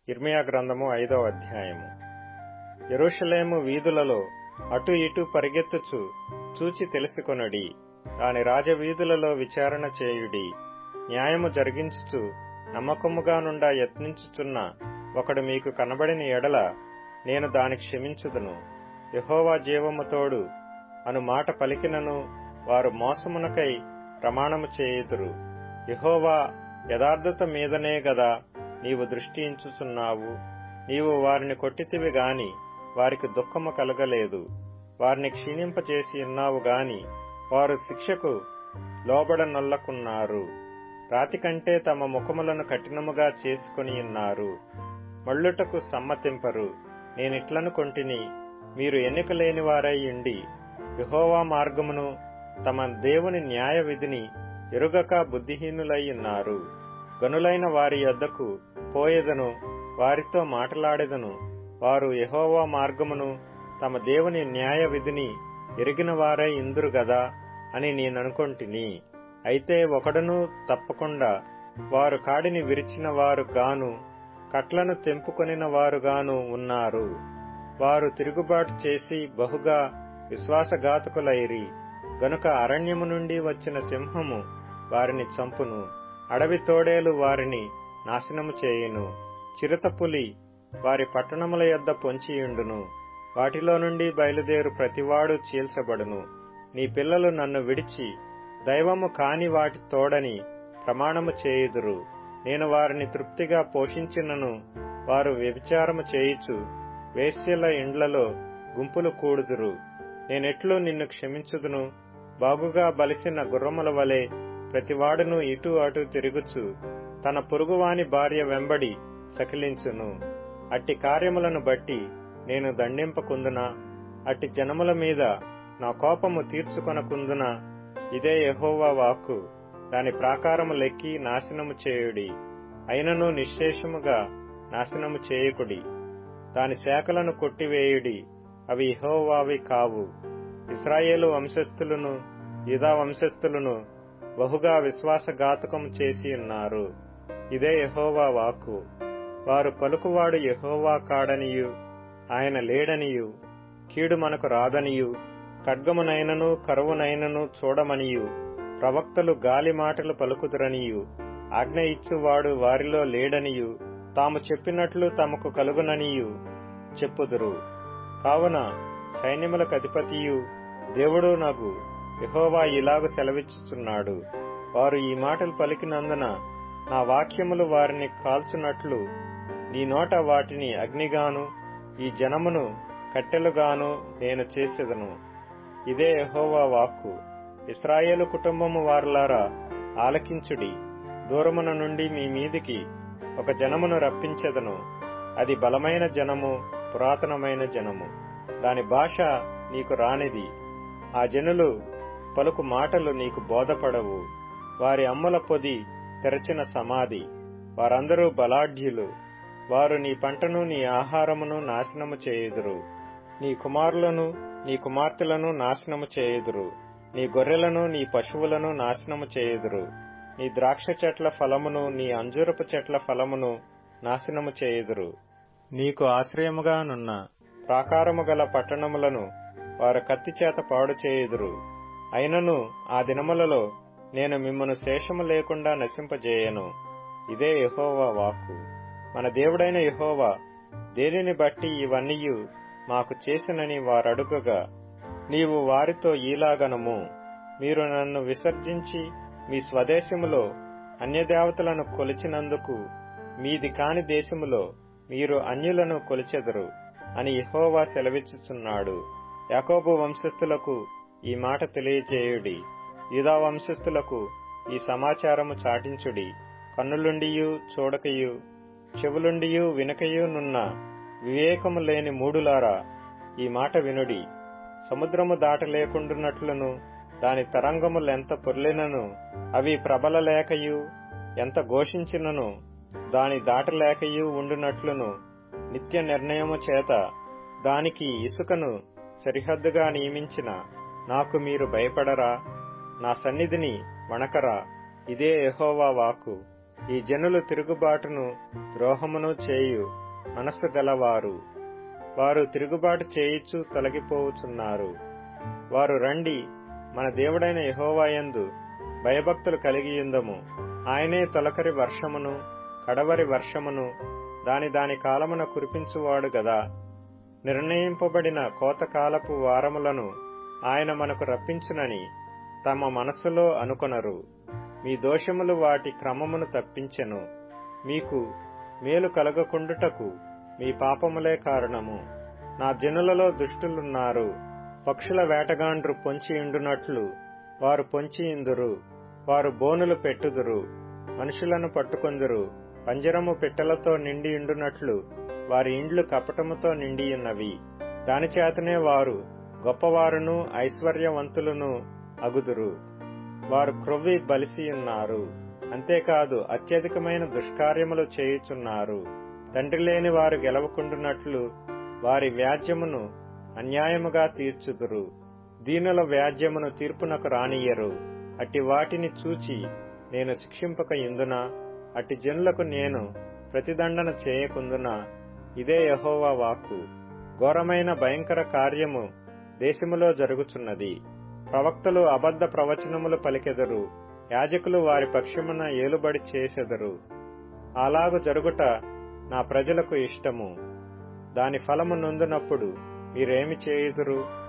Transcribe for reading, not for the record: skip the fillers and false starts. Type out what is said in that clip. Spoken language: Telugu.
యిర్మీయా గ్రంథము 5వ అధ్యాయము. యెరూషలేము వీధులలో అటు ఇటు పరిగెత్తుచు చూచి తెలుసుకొనుడి. దాని రాజవీధులలో విచారణ చేయుడి. న్యాయము జరిగించుచు నమ్మకముగా నుండా యత్నించుచున్న ఒకడు మీకు కనబడిన ఎడల నేను దాని క్షమించుదును. యెహోవా జీవము తోడు అను మాట పలికినను వారు మోసమునకై ప్రమాణము చేయుదురు. యెహోవా యథార్థత మీదనే గదా నీవు దృష్టించుచున్నావు. నీవు వారిని కొట్టితివి గాని వారికి దుఃఖము కలగలేదు. వారిని క్షీణింపచేసి ఉన్నావు గాని వారు శిక్షకు లోబడనొల్లకున్నారు. రాతి కంటే తమ ముఖములను కఠినముగా చేసుకుని ఉన్నారు. మళ్ళుటకు సమ్మతింపరు. నేనిట్లనుకొంటిని, మీరు ఎన్నిక లేని వారై ఉండి యెహోవా మార్గమును తమ దేవుని న్యాయ విధిని ఎరుగక బుద్ధిహీనులై ఉన్నారు. గనులైన వారి యొద్దకు పోయేదను, వారితో మాట్లాడెదను. వారు యెహోవా మార్గమును తమ దేవుని న్యాయ విధిని ఎరిగిన వారై ఇందురు గదా అని నేననుకొంటిని. అయితే ఒకడును తప్పకుండా వారు కాడిని విరిచిన వారు గాను కట్లను తెంపుకొనిన వారుగాను ఉన్నారు. వారు తిరుగుబాటు చేసి బహుగా విశ్వాసఘాతకులైరి. గనుక అరణ్యము నుండి వచ్చిన సింహము వారిని చంపును. అడవి తోడేలు వారిని నాశనము చేయును. చిరుతపులి వారి పట్టణముల యొద్ద పొంచియుండును. వాటిలో నుండి బయలుదేరు ప్రతివాడు చీల్చబడును. నీ పిల్లలు నన్ను విడిచి దైవము కాని వాటి తోడని ప్రమాణము చేయుదురు. నేను వారిని తృప్తిగా పోషించినను వారు వ్యభిచారము చేయుచు వేశ్యల ఇండ్లలో గుంపులు కూడుదురు. నేనెట్లు నిన్ను క్షమించుదును? బాగుగా బలిసిన గుర్రముల వలె ప్రతివాడును ఇటు అటు తిరుగుచు తన పొరుగువాని భార్య వెంబడి సకిలించును. అట్టి కార్యములను బట్టి నేను దండింపకుందునా? అట్టి జనముల మీద నా కోపము తీర్చుకొనకుందునా? ఇదే యెహోవా వాక్కు. దాని ప్రాకారము లెక్కి నాశనము చేయుడి. అయినను నిశ్శేషముగా నాశనము చేయకుడి. దాని శాఖలను కొట్టివేయుడి. అవి యెహోవావి కావు. ఇశ్రాయేలు వంశస్థులను యూదా వంశస్థులను బహుగా విశ్వాసఘాతకము చేసి ఉన్నారు. ఇదే యెహోవా వాక్కు. వారు పలుకువాడు యెహోవా కాడనియు ఆయన లేడనియు కీడు మనకు రాదనియు ఖడ్గమునైనను కరువునైనను చూడమనియు ప్రవక్తలు గాలి మాటలు పలుకుదురనియు ఆజ్ఞ ఇచ్చువాడు వారిలో లేడనియు తాము చెప్పినట్లు తమకు కలుగుననియు చెప్పుదురు. కావున సైన్యములకు అధిపతియు దేవుడు నగు యెహోవా ఇలాగు సెలవిచ్చుచున్నాడు. వారు ఈ మాటలు పలికినందున నా వాక్యములు వారిని కాల్చునట్లు నీ నోట వాటిని అగ్నిగాను ఈ జనమును కట్టెలుగాను నేను చేసేదను. ఇదే యెహోవా వాక్కు. ఇశ్రాయేలు కుటుంబము వారులారా ఆలకించుడి. దూరమున నుండి మీ మీదికి ఒక జనమును రప్పించెదను. అది బలమైన జనము, పురాతనమైన జనము. దాని భాష నీకు రానిది. ఆ జనులు పలుకు మాటలు నీకు బోధపడవు. వారి అమ్ముల పొది తెరచిన సమాధి. వారందరూ బలాఢ్యులు. వారు నీ పంటను నీ ఆహారమును నాశనము చేయుదురు. నీ కుమారులను నీ కుమార్తెలను నాశనము చేయుదురు. నీ గొర్రెలను నీ పశువులను నాశనము చేయుదురు. నీ ద్రాక్ష చెట్ల ఫలమును నీ అంజూరపు చెట్ల ఫలమును నాశనము చేయుదురు. నీకు ఆశ్రయముగానున్న ప్రాకారము గల పట్టణములను వారు కత్తిచేత పాడు చేయుదురు. అయినను ఆ దినములలో నేను మిమ్మను శేషము లేకుండా నశింపజేయను. ఇదే యెహోవా వాక్కు. మన దేవుడైన యెహోవా దేనిని బట్టి ఇవన్నీయు మాకు చేసినని వారడుగగా నీవు వారితో ఈలాగనము, మీరు నన్ను విసర్జించి మీ స్వదేశములో అన్యదేవతలను కొలిచినందుకు మీది కాని దేశములో మీరు అన్యులను కొలిచెదరు అని యెహోవా సెలవిచ్చుచున్నాడు. యాకోబు వంశస్థులకు ఈ మాట తెలియజేయుడి. యూదా వంశస్థులకు ఈ సమాచారము చాటించుడి. కన్నులుండియు చూడకయు చెవులుండియు వినకయు నున్న వివేకము లేని మూడులారా ఈ మాట వినుడి. సముద్రము దాటలేకుండునట్లును దాని తరంగములెంత పొర్లినను అవి ప్రబలలేకయు ఎంత ఘోషించినను దాని దాటలేకయు ఉండునట్లును నిత్య నిర్ణయము చేత దానికి ఇసుకను సరిహద్దుగా నియమించిన నాకు మీరు భయపడరా? నా సన్నిధిని వణకరా? ఇదే యెహోవా వాక్కు. ఈ జనులు తిరుగుబాటును ద్రోహమును చేయు మనస్సు గలవారు. వారు తిరుగుబాటు చేయిచు తొలగిపోవుచున్నారు. వారు రండి, మన దేవుడైన యెహోవా యందు భయభక్తులు కలిగియుందము. ఆయనే తొలకరి వర్షమును కడవరి వర్షమును దాని కాలమున కురిపించువాడు గదా. నిర్ణయింపబడిన కోతకాలపు వారములను ఆయన మనకు రప్పించునని తమ మనస్సులో అనుకొనరు. మీ దోషములు వాటి క్రమమును తప్పించెను. మీకు మేలు కలగకుండుటకు మీ పాపములే కారణము. నా జనులలో దుష్టులున్నారు. పక్షుల వేటగాండ్రు పొంచియుండునట్లు వారు పొంచియుందురు. వారు బోనులు పెట్టుదురు, మనుషులను పట్టుకొందురు. పంజరము పిట్టలతో నిండియుండునట్లు వారి ఇండ్లు కపటముతో నిండియున్నవి. దానిచేతనే వారు గొప్పవారును ఐశ్వర్యవంతులను అగుదురు. వారు క్రొవ్వి బలిసియున్నారు. అంతేకాదు అత్యధికమైన దుష్కార్యములు చేయుచున్నారు. తండ్రి లేని వారు గెలవకుండునట్లు వారి వ్యాజ్యమును అన్యాయముగా తీర్చుదురు. దీనుల వ్యాజ్యమును తీర్పునకు రానియ్యరు. అట్టి వాటిని చూచి నేను శిక్షింపక యుందునా? అట్టి జనులకు నేను ప్రతిదండన చేయకుందునా? ఇదే యెహోవా వాక్కు. ఘోరమైన భయంకర కార్యము దేశములో జరుగుచున్నది. ప్రవక్తలు అబద్ధ ప్రవచనములు పలికెదరు. యాజకులు వారి పక్షమున ఏలుబడి చేసెదరు. అలాగు జరుగుట నా ప్రజలకు ఇష్టము. దాని ఫలము నొందునప్పుడు మీరేమి చేయుదురు?